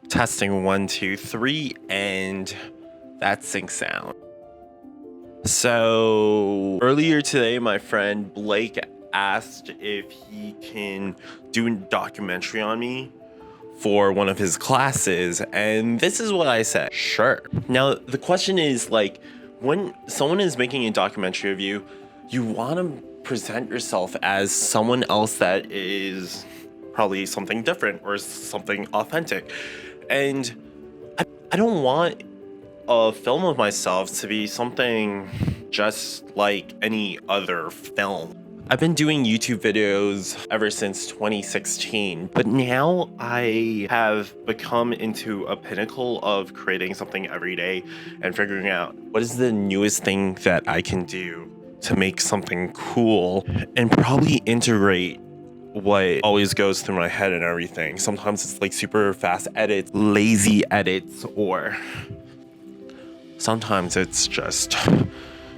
Testing 1, 2, 3, and that's sync sound. So earlier today, my friend Blake asked if he can do a documentary on me for one of his classes, and this is what I said: sure. Now the question is, like, when someone is making a documentary of you, you want to present yourself as someone else that is probably something different or something authentic. And I don't want a film of myself to be something just like any other film. I've been doing YouTube videos ever since 2016, but now I have become into a pinnacle of creating something every day and figuring out what is the newest thing that I can do to make something cool and probably integrate what always goes through my head and everything. Sometimes it's like super fast edits, lazy edits, or sometimes it's just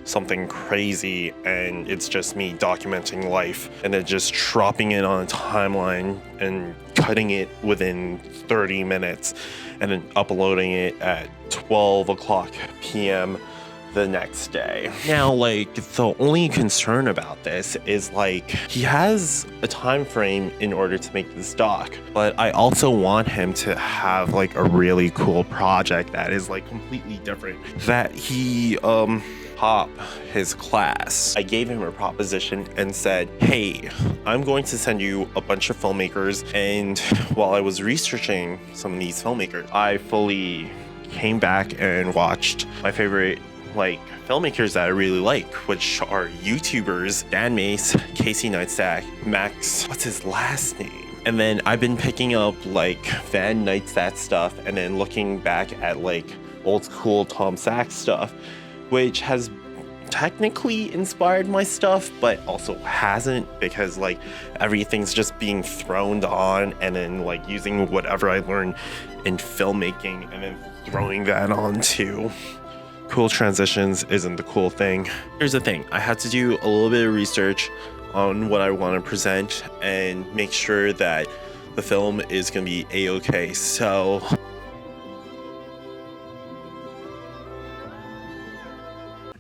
something crazy and it's just me documenting life and then just dropping it on a timeline and cutting it within 30 minutes and then uploading it at 12 o'clock p.m. the next day. Now, like, the only concern about this is, like, he has a time frame in order to make this doc, but I also want him to have like a really cool project that is like completely different, that he top his class. I gave him a proposition and said, hey, I'm going to send you a bunch of filmmakers, and while I was researching some of these filmmakers, I fully came back and watched my favorite like filmmakers that I really like, which are YouTubers: Dan Mace, Casey Neistat, Max, what's his last name? And then I've been picking up like Van Neistat stuff and then looking back at like old school Tom Sachs stuff, which has technically inspired my stuff, but also hasn't, because like everything's just being thrown on and then like using whatever I learned in filmmaking and then throwing that onto cool transitions isn't the cool thing. Here's the thing: I had to do a little bit of research on what I want to present and make sure that the film is going to be a-okay. So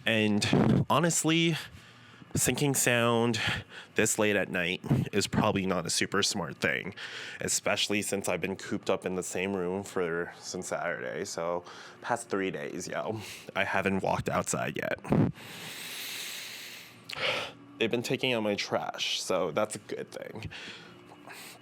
and honestly, syncing sound this late at night is probably not a super smart thing, especially since I've been cooped up in the same room since Saturday. So past 3 days, I haven't walked outside yet. They've been taking out my trash, so that's a good thing.